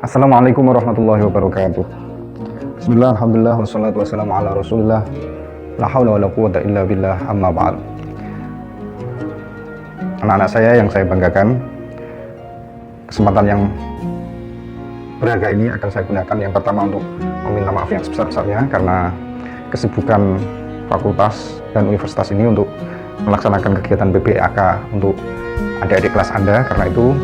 Assalamualaikum warahmatullahi wabarakatuh. Bismillah, alhamdulillah, wassalatu wassalamu ala rasulillah, la hawla wa la quwwata illa billah, amma ba'd. Anak-anak saya yang saya banggakan, kesempatan yang berharga ini akan saya gunakan yang pertama untuk meminta maaf yang sebesar-besarnya karena kesibukan fakultas dan universitas ini untuk melaksanakan kegiatan PBAK untuk adik-adik kelas Anda, karena itu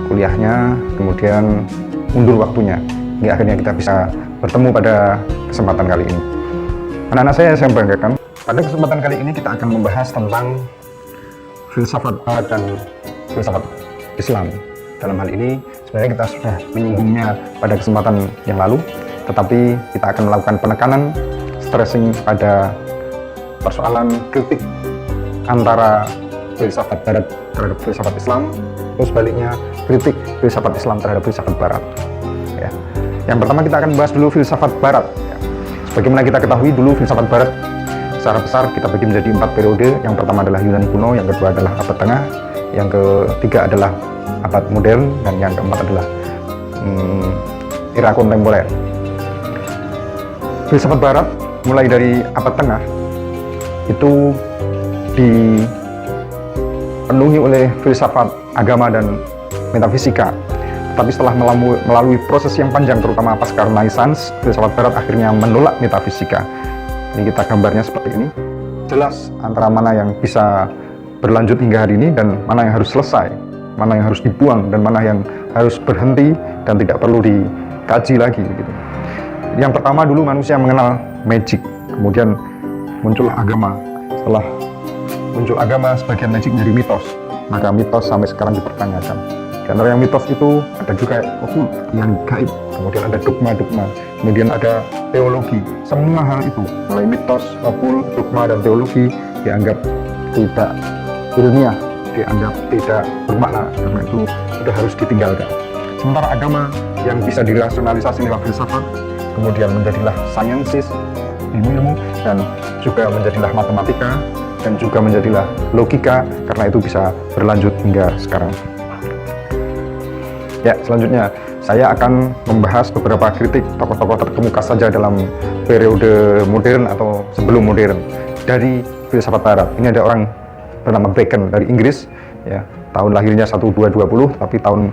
kuliahnya kemudian mundur waktunya, hingga akhirnya kita bisa bertemu pada kesempatan kali ini. Anak-anak saya banggakan, pada kesempatan kali ini kita akan membahas tentang filsafat Barat dan filsafat Islam. Dalam hal ini sebenarnya kita sudah menyinggungnya pada kesempatan yang lalu, tetapi kita akan melakukan penekanan, stressing pada persoalan kritik antara filsafat Barat terhadap filsafat Islam, terus sebaliknya kritik filsafat Islam terhadap filsafat Barat. Ya. Yang pertama kita akan bahas dulu filsafat Barat. Ya. Sebagaimana kita ketahui dulu filsafat Barat secara besar kita bagi menjadi 4 periode. Yang pertama adalah Yunani kuno, yang kedua adalah abad tengah, yang ketiga adalah abad modern, dan yang keempat adalah era kontemporer. Filsafat Barat mulai dari abad tengah itu dipenuhi oleh filsafat agama dan metafisika. Tapi setelah melalui proses yang panjang, terutama pasca Renaissance, filsafat Barat akhirnya menolak metafisika. Ini kita gambarnya seperti ini. Jelas antara mana yang bisa berlanjut hingga hari ini dan mana yang harus selesai, mana yang harus dibuang dan mana yang harus berhenti dan tidak perlu dikaji lagi. Gitu. Yang pertama dulu manusia mengenal magic, kemudian muncullah agama. Setelah muncul agama, sebagian magic menjadi mitos, maka mitos sampai sekarang dipertanyakan. Di antara yang mitos itu ada juga okult, yang gaib, kemudian ada dogma-dogma, kemudian ada teologi. Semua hal itu, mulai mitos, okult, dogma, dan teologi dianggap tidak ilmiah, dianggap tidak bermakna, karena itu sudah harus ditinggalkan. Sementara agama yang bisa dirasionalisasi lewat filsafat, kemudian menjadilah sciences, ilmu, dan juga menjadilah matematika, dan juga menjadilah logika, karena itu bisa berlanjut hingga sekarang. Ya, selanjutnya saya akan membahas beberapa kritik tokoh-tokoh terkemuka saja dalam periode modern atau sebelum modern dari filsafat Barat. Ini ada orang bernama Bacon dari Inggris, ya, tahun lahirnya 1220, tapi tahun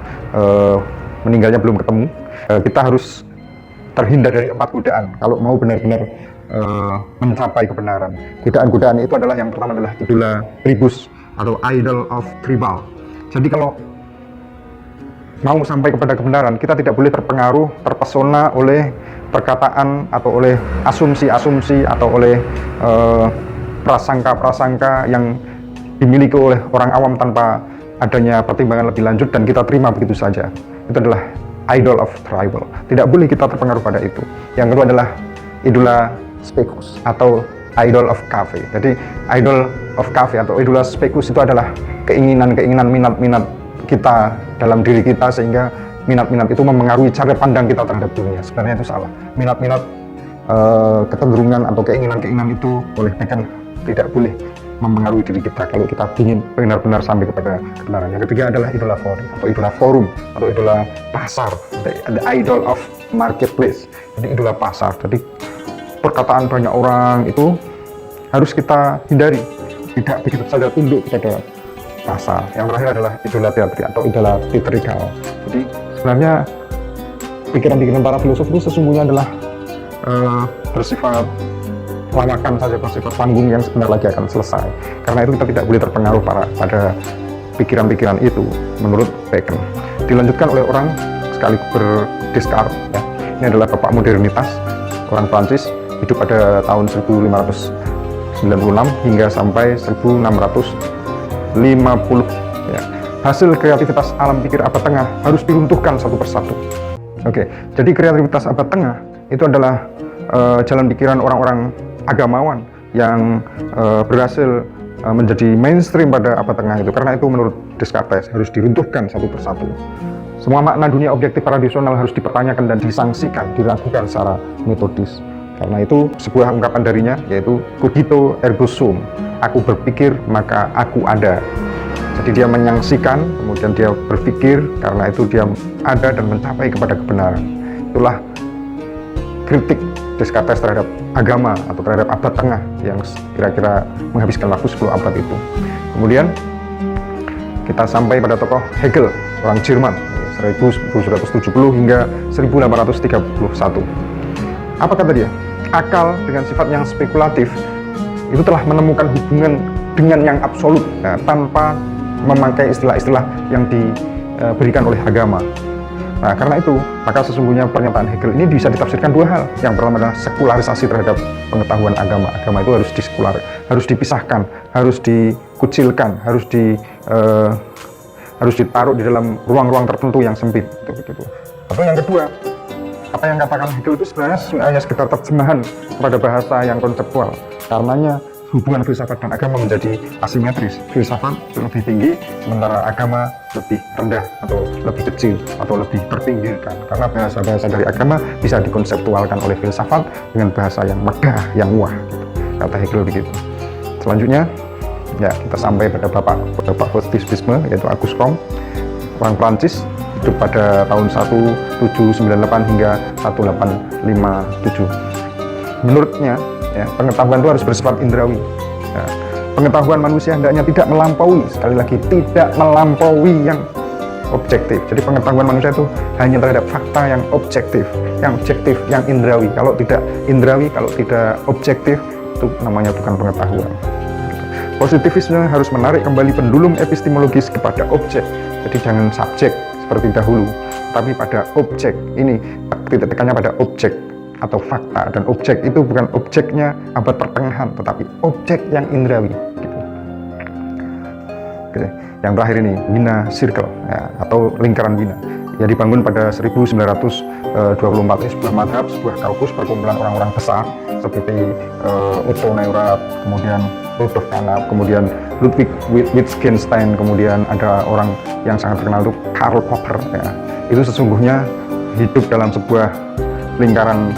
meninggalnya belum ketemu. Kita harus terhindar dari 4 godaan kalau mau benar-benar mencapai kebenaran. Godaan-godaan itu adalah, yang pertama adalah idola tribus atau idol of tribal. Jadi kalau mau sampai kepada kebenaran, kita tidak boleh terpengaruh, terpesona oleh perkataan atau oleh asumsi-asumsi atau oleh prasangka-prasangka yang dimiliki oleh orang awam tanpa adanya pertimbangan lebih lanjut dan kita terima begitu saja. Itu adalah idol of tribal. Tidak boleh kita terpengaruh pada itu. Yang kedua adalah idola specus atau idol of cafe. Jadi idol of cafe atau idola specus itu adalah keinginan-keinginan, minat-minat kita dalam diri kita, sehingga minat-minat itu memengaruhi cara pandang kita terhadap dunia. Sebenarnya itu salah. Minat-minat, kecenderungan atau keinginan-keinginan itu oleh Bacon tidak boleh mempengaruhi diri kita kalau kita ingin benar-benar sampai kepada kebenaran. Yang ketiga adalah idola forum atau idola forum atau idola pasar, the idol of marketplace. Jadi idola pasar. Jadi perkataan banyak orang itu harus kita hindari, tidak begitu saja tunduk kepada pasar. Yang terakhir adalah idola teatri atau idola theatrical. Jadi sebenarnya pikiran-pikiran para filosof itu sesungguhnya adalah bersifat lawakan saja, bersifat panggung yang sebentar lagi akan selesai. Karena itu kita tidak boleh terpengaruh pada pikiran-pikiran itu, menurut Bacon. Dilanjutkan oleh orang sekali Descartes, ya. Ini adalah bapak modernitas, orang Prancis, hidup pada tahun 1596 hingga sampai 1650. Ya. Hasil kreativitas alam pikir abad tengah harus diruntuhkan satu persatu. Oke, jadi kreativitas abad tengah itu adalah jalan pikiran orang-orang agamawan yang berhasil menjadi mainstream pada abad tengah itu. Karena itu menurut Descartes harus diruntuhkan satu persatu. Semua makna dunia objektif tradisional harus dipertanyakan dan disangsikan, diragukan secara metodis. Karena itu sebuah ungkapan darinya yaitu cogito ergo sum, aku berpikir maka aku ada. Jadi dia menyangsikan, kemudian dia berpikir, karena itu dia ada dan mencapai kepada kebenaran. Itulah kritik Descartes terhadap agama atau terhadap abad tengah yang kira-kira menghabiskan waktu 10 abad itu. Kemudian kita sampai pada tokoh Hegel, orang Jerman, 1770 hingga 1831. Apa kata dia? Akal dengan sifat yang spekulatif itu telah menemukan hubungan dengan yang absolut, ya, tanpa memakai istilah-istilah yang diberikan oleh agama. Nah, karena itu, maka sesungguhnya pernyataan Hegel ini bisa ditafsirkan dua hal. Yang pertama adalah sekularisasi terhadap pengetahuan agama. Agama itu harus harus dipisahkan, harus dikucilkan, harus ditaruh di dalam ruang-ruang tertentu yang sempit. Begitu. Atau yang kedua, apa yang katakan Hegel itu sebenarnya hanya sekedar terjemahan kepada bahasa yang konseptual. Karenanya hubungan filsafat dan agama menjadi asimetris. Filsafat lebih tinggi, sementara agama lebih rendah atau lebih kecil atau lebih terpinggirkan. Karena bahasa-bahasa dari agama bisa dikonseptualkan oleh filsafat dengan bahasa yang megah, yang wah. Kata Hegel begitu. Selanjutnya, ya kita sampai pada bapak positivisme yaitu Auguste Comte, orang Prancis, hidup pada tahun 1798 hingga 1857. Menurutnya, ya, pengetahuan itu harus bersifat indrawi. Ya, pengetahuan manusia hendaknya tidak melampaui, sekali lagi tidak melampaui yang objektif. Jadi pengetahuan manusia itu hanya terhadap fakta yang objektif, yang indrawi. Kalau tidak indrawi, kalau tidak objektif, itu namanya bukan pengetahuan. Positivisme harus menarik kembali pendulum epistemologis kepada objek. Jadi jangan subjek seperti dahulu, tapi pada objek. Ini titik tekannya pada objek atau fakta, dan objek itu bukan objeknya abad pertengahan, tetapi objek yang indrawi. Gitu. Oke. Yang terakhir ini, Wiener Circle, ya, atau lingkaran Wiener, yang dibangun pada 1924. Ini sebuah madhab, sebuah kaukus perkumpulan orang-orang besar seperti Otto Neurath, kemudian Rudolf Carnap, kemudian Ludwig Wittgenstein, kemudian ada orang yang sangat terkenal itu Karl Popper. Ya. Itu sesungguhnya hidup dalam sebuah lingkaran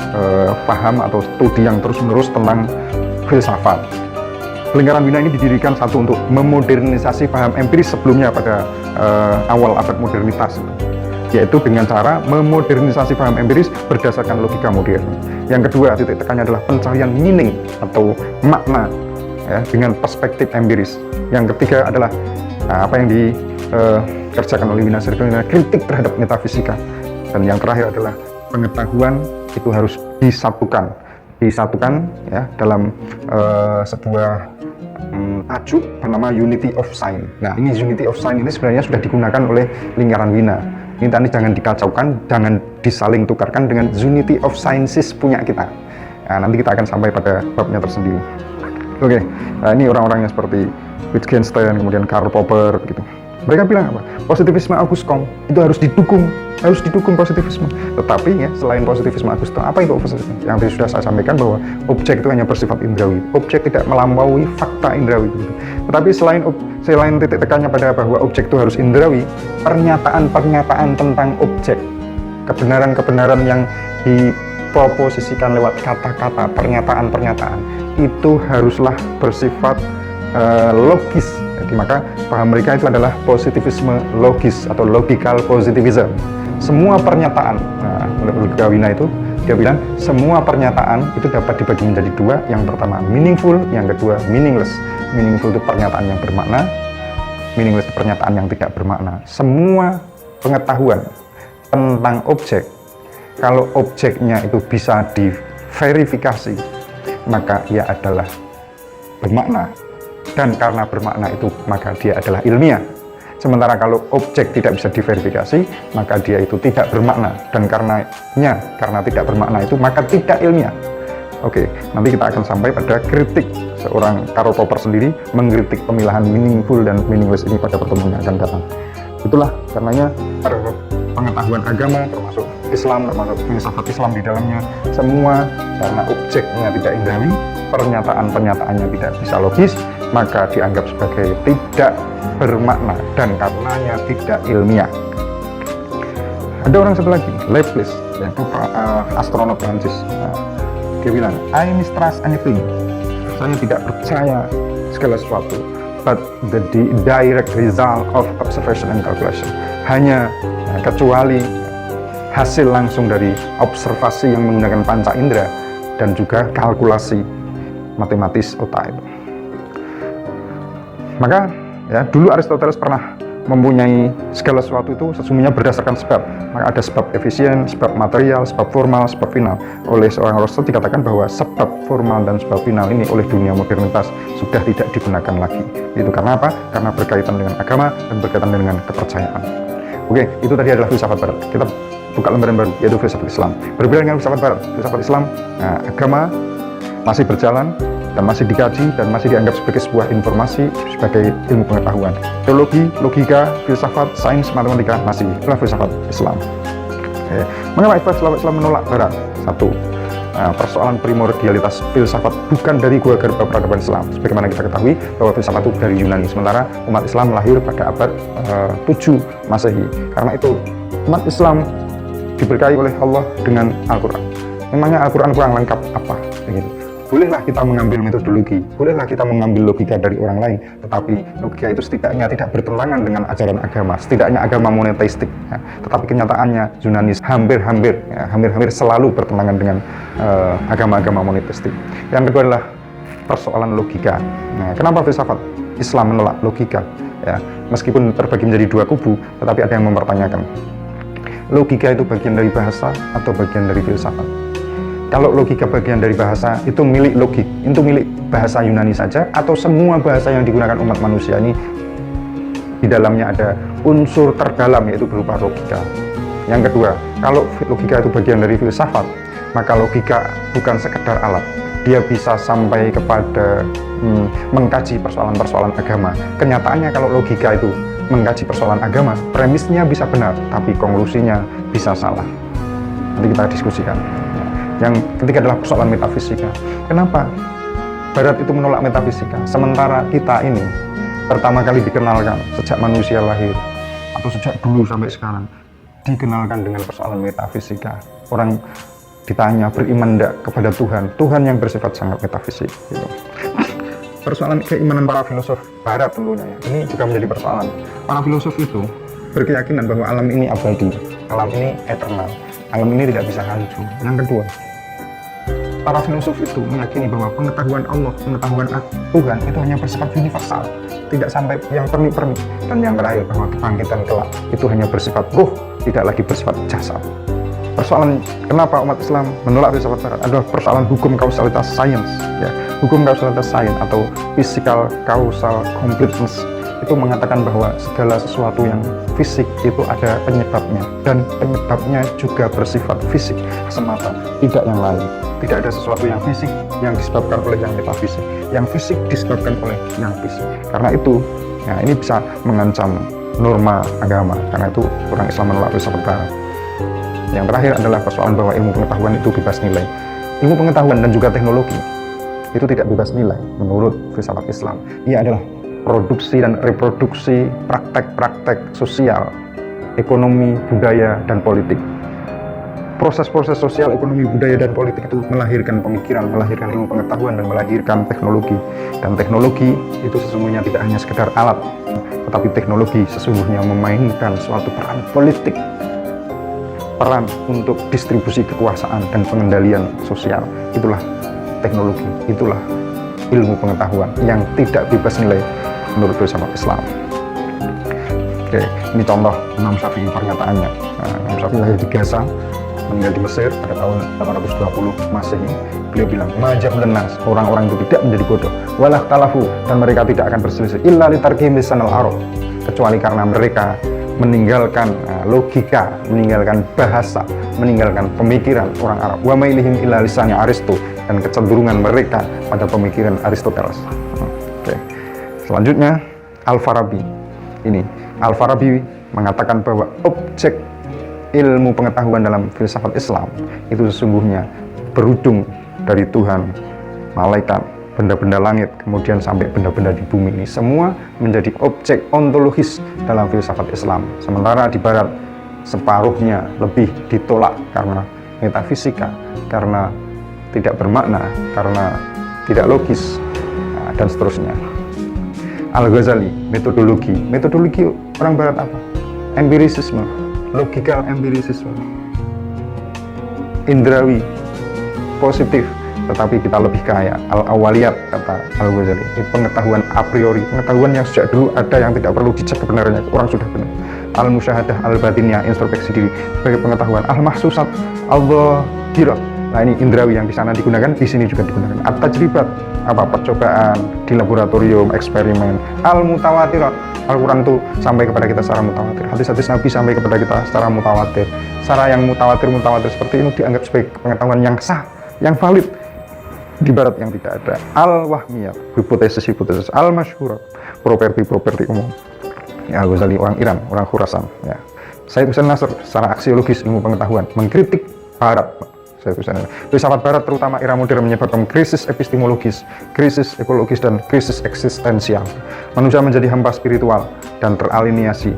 paham atau studi yang terus-menerus tentang filsafat. Lingkaran Wiener ini didirikan satu untuk memodernisasi paham empiris sebelumnya pada awal abad modernitas, yaitu dengan cara memodernisasi paham empiris berdasarkan logika modern. Yang kedua, titik tekannya adalah pencarian meaning atau makna, ya, dengan perspektif empiris. Yang ketiga adalah apa yang dikerjakan oleh Wiener Circle, kritik terhadap metafisika. Dan yang terakhir adalah pengetahuan itu harus disatukan ya dalam sebuah tajuk bernama Unity of Science. Nah, ini Unity of Science ini sebenarnya sudah digunakan oleh lingkaran Wiener. Ini tadi jangan dikacaukan, jangan disaling tukarkan dengan Unity of Sciences punya kita. Nah, nanti kita akan sampai pada babnya tersendiri. Oke, nah ini orang-orangnya seperti Wittgenstein, kemudian Karl Popper, gitu. Mereka bilang apa? Positivisme Auguste Comte itu harus didukung positivisme. Tetapi ya, selain positivisme Auguste Comte, apa itu positivisme? Yang tadi sudah saya sampaikan bahwa objek itu hanya bersifat indrawi. Objek tidak melampaui fakta indrawi. Gitu. Tetapi selain titik tekannya pada bahwa objek itu harus indrawi, pernyataan-pernyataan tentang objek, kebenaran-kebenaran yang diproposisikan lewat kata-kata, pernyataan-pernyataan, itu haruslah bersifat logis. Jadi maka paham mereka itu adalah positivisme logis atau logical positivism. Semua pernyataan, menurut Wiener itu dia bilang semua pernyataan itu dapat dibagi menjadi dua. Yang pertama meaningful, yang kedua meaningless. Meaningful itu pernyataan yang bermakna, meaningless itu pernyataan yang tidak bermakna. Semua pengetahuan tentang objek, kalau objeknya itu bisa diverifikasi, maka ia adalah bermakna, dan karena bermakna itu maka dia adalah ilmiah. Sementara kalau objek tidak bisa diverifikasi, maka dia itu tidak bermakna, dan karena tidak bermakna itu maka tidak ilmiah. Oke, nanti kita akan sampai pada kritik seorang Karl Popper sendiri mengkritik pemilahan meaningful dan meaningless ini pada pertemuan yang akan datang. Itulah karenanya pengetahuan agama termasuk Islam, termasuk filsafat Islam di dalamnya, semua karena objeknya tidak indrawi, pernyataan-pernyataannya tidak bisa logis, maka dianggap sebagai tidak bermakna dan karenanya tidak ilmiah. Ada orang satu lagi, Leibniz, yaitu astronot Prancis. Dia bilang, I mistrust anything. Saya tidak percaya segala sesuatu, but the direct result of observation and calculation. Hanya kecuali hasil langsung dari observasi yang menggunakan panca indera dan juga kalkulasi matematis otak itu. Maka ya dulu Aristoteles pernah mempunyai segala sesuatu itu sesungguhnya berdasarkan sebab. Maka ada sebab efisien, sebab material, sebab formal, sebab final. Oleh seorang Aristoteles dikatakan bahwa sebab formal dan sebab final ini oleh dunia modernitas sudah tidak digunakan lagi. Itu karena apa? Karena berkaitan dengan agama dan berkaitan dengan kepercayaan. Oke, itu tadi adalah filsafat barat. Kita buka lembaran baru, yaitu filsafat Islam. Berbeda dengan filsafat barat, filsafat Islam, agama masih berjalan dan masih dikaji dan masih dianggap sebagai sebuah informasi, sebagai ilmu pengetahuan. Teologi, logika, filsafat, sains, matematika masih adalah filsafat Islam. Mengapa filsafat Islam menolak barat? Satu, persoalan primordialitas filsafat bukan dari gua garba peradaban Islam. Sebagaimana kita ketahui bahwa filsafat itu dari Yunani, sementara umat Islam lahir pada abad 7 Masehi. Karena itu umat Islam diberkahi oleh Allah dengan Al-Quran. Memangnya Al-Quran kurang lengkap apa? Begitu. Bolehlah kita mengambil metodologi, bolehlah kita mengambil logika dari orang lain, tetapi logika itu setidaknya tidak bertentangan dengan ajaran agama, setidaknya agama monoteistik. Ya. Tetapi kenyataannya Yunanis hampir-hampir selalu bertentangan dengan agama-agama monoteistik. Yang kedua adalah persoalan logika. Nah, kenapa filsafat Islam menolak logika? Ya, meskipun terbagi menjadi dua kubu, tetapi ada yang mempertanyakan, logika itu bagian dari bahasa atau bagian dari filsafat? Kalau logika bagian dari bahasa, itu milik logik, itu milik bahasa Yunani saja, atau semua bahasa yang digunakan umat manusia ini di dalamnya ada unsur terdalam, yaitu berupa logika. Yang kedua, kalau logika itu bagian dari filsafat, maka logika bukan sekedar alat, dia bisa sampai kepada mengkaji persoalan-persoalan agama. Kenyataannya kalau logika itu mengkaji persoalan agama, premisnya bisa benar, tapi konklusinya bisa salah. Nanti kita diskusikan. Yang ketiga adalah persoalan metafisika. Kenapa Barat itu menolak metafisika, sementara kita ini pertama kali dikenalkan sejak manusia lahir atau sejak dulu sampai sekarang dikenalkan dengan persoalan metafisika. Orang ditanya beriman tidak kepada Tuhan, Tuhan yang bersifat sangat metafisik gitu. Persoalan keimanan para filosof Barat tentunya ya. Ini juga menjadi persoalan. Para filosof itu berkeyakinan bahwa alam ini abadi, alam ini eternal, alam ini tidak bisa hancur. Yang kedua, para filosof itu meyakini bahwa pengetahuan Allah, pengetahuan Tuhan itu hanya bersifat universal, tidak sampai yang permi-permi. Dan yang terakhir bahwa kebangkitan kelak itu hanya bersifat ruh, tidak lagi bersifat jasad. Persoalan kenapa umat Islam menolak filsafat Barat adalah persoalan hukum kausalitas sains, ya. Hukum kausalitas sains atau physical causal completeness itu mengatakan bahwa segala sesuatu yang fisik itu ada penyebabnya, dan penyebabnya juga bersifat fisik semata, tidak yang lain. Tidak ada sesuatu yang fisik yang disebabkan oleh yang metafisik, yang fisik disebabkan oleh yang fisik. Karena itu, ya, ini bisa mengancam norma agama. Karena itu orang Islam menolak filsafat Barat. Yang terakhir adalah persoalan bahwa ilmu pengetahuan itu bebas nilai. Ilmu pengetahuan dan juga teknologi itu tidak bebas nilai menurut filsafat Islam. Ia adalah produksi dan reproduksi praktek-praktek sosial, ekonomi, budaya, dan politik. Proses-proses sosial, ekonomi, budaya, dan politik itu melahirkan pemikiran, melahirkan ilmu pengetahuan, dan melahirkan teknologi. Dan teknologi itu sesungguhnya tidak hanya sekedar alat, tetapi teknologi sesungguhnya memainkan suatu peran politik, peran untuk distribusi kekuasaan dan pengendalian sosial. Itulah teknologi, itulah ilmu pengetahuan yang tidak bebas nilai menurut filsafat Islam. Oke, ini contoh Imam Syafi'i pernyataannya. Imam Syafi'i lahir di Gaza meninggal di Mesir pada tahun 820 Masehi. Beliau bilang, majahul nas, orang-orang itu tidak menjadi bodoh, walah talafu, dan mereka tidak akan berselisih illa litarkihim lisanal arab, kecuali karena mereka meninggalkan logika, meninggalkan bahasa, meninggalkan pemikiran orang Arab. Wa mailihim illa lisannya Aristo, dan kecenderungan mereka pada pemikiran Aristoteles. Oke. Selanjutnya Al-Farabi. Ini Al-Farabi mengatakan bahwa objek ilmu pengetahuan dalam filsafat Islam itu sesungguhnya berujung dari Tuhan, malaikat, benda-benda langit, kemudian sampai benda-benda di bumi. Ini semua menjadi objek ontologis dalam filsafat Islam. Sementara di Barat separuhnya lebih ditolak karena metafisika, karena tidak bermakna, karena tidak logis, dan seterusnya. Al-Ghazali, metodologi orang Barat apa? Empirisisme, logical empirisisme, indrawi, positif, tetapi kita lebih kaya. Al-awaliyat, kata Al-Ghazali, ini pengetahuan a priori, pengetahuan yang sejak dulu ada, yang tidak perlu dicek kebenarannya, orang sudah benar. Al-musyahadah, al-batiniyah, introspeksi diri sebagai pengetahuan. Al-mahsusat, al-dhahirat, nah ini indrawi yang di sana digunakan, di sini juga digunakan. At-tajribat, apa, percobaan di laboratorium, eksperimen. Al-mutawatirat, Al-Quran itu sampai kepada kita secara mutawatir, hadis-hadis Nabi sampai kepada kita secara mutawatir. Secara yang mutawatir seperti ini dianggap sebagai pengetahuan yang sah, yang valid. Di Barat yang tidak ada. Al-wahmiyat, hipotesis. Al-masyhurat, properti umum. Ya, Ghazali orang Iran, orang Khurasan. Ya. Sayyid Hussein Nasr secara aksiologis ilmu pengetahuan mengkritik Barat. Filsafat Barat terutama era modern menyebabkan krisis epistemologis, krisis ekologis, dan krisis eksistensial. Manusia menjadi hamba spiritual dan teraliniasi.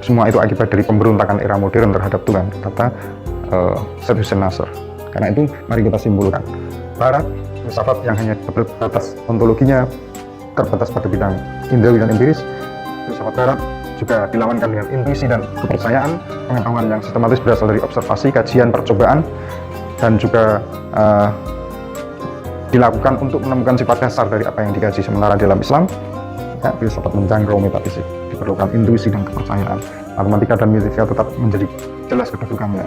Semua itu akibat dari pemberontakan era modern terhadap Tuhan, kata Sayyid Hussein Nasr. Karena itu mari kita simpulkan, Barat filsafat yang hanya terbatas ontologinya, terbatas pada bidang indrawi dan empiris. Filsafat Barat juga dilawankan dengan intuisi dan kepercayaan, pengetahuan yang sistematis berasal dari observasi, kajian, percobaan, dan juga dilakukan untuk menemukan sifat dasar dari apa yang dikaji. Sementara dalam Islam, ya, filsafat menjangkau metafisik, diperlukan intuisi dan kepercayaan. Matematika dan fisika tetap menjadi jelas kedudukannya.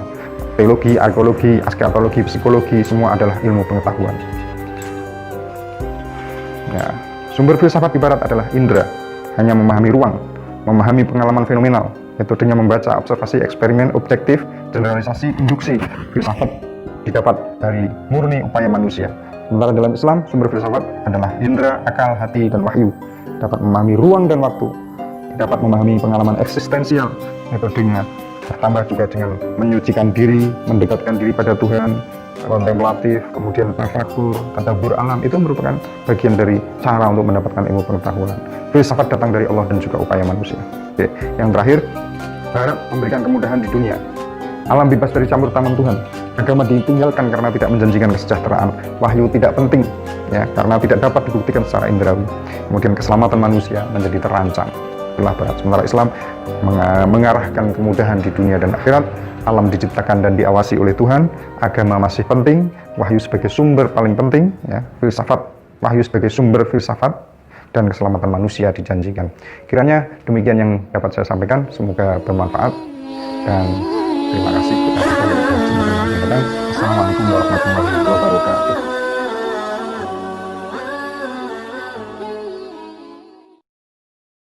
Teologi, arkeologi, eskatologi, psikologi, semua adalah ilmu pengetahuan. Ya, sumber filsafat di Barat adalah indera, hanya memahami ruang, memahami pengalaman fenomenal. Metodenya membaca, observasi, eksperimen, objektif, generalisasi, induksi. Filsafat didapat dari murni upaya manusia. Sementara dalam Islam, sumber filsafat adalah indera, akal, hati, dan wahyu. Dapat memahami ruang dan waktu, dapat memahami pengalaman eksistensial. Metodenya bertambah juga dengan menyucikan diri, mendekatkan diri pada Tuhan, kontemplatif, kemudian tafakur, tadabbur alam. Itu merupakan bagian dari cara untuk mendapatkan ilmu pengetahuan. Filsafat datang dari Allah dan juga upaya manusia. Oke. Yang terakhir, Barat memberikan kemudahan di dunia. Alam bebas dari campur tangan Tuhan. Agama ditinggalkan karena tidak menjanjikan kesejahteraan. Wahyu tidak penting, ya, karena tidak dapat dibuktikan secara indrawi. Kemudian keselamatan manusia menjadi terancam. Itulah Barat. Sementara Islam mengarahkan kemudahan di dunia dan akhirat. Alam diciptakan dan diawasi oleh Tuhan. Agama masih penting. Wahyu sebagai sumber paling penting, ya. Filsafat, wahyu sebagai sumber filsafat, dan keselamatan manusia dijanjikan. Kiranya demikian yang dapat saya sampaikan. Semoga bermanfaat, dan terima kasih. Assalamualaikum warahmatullahi wabarakatuh.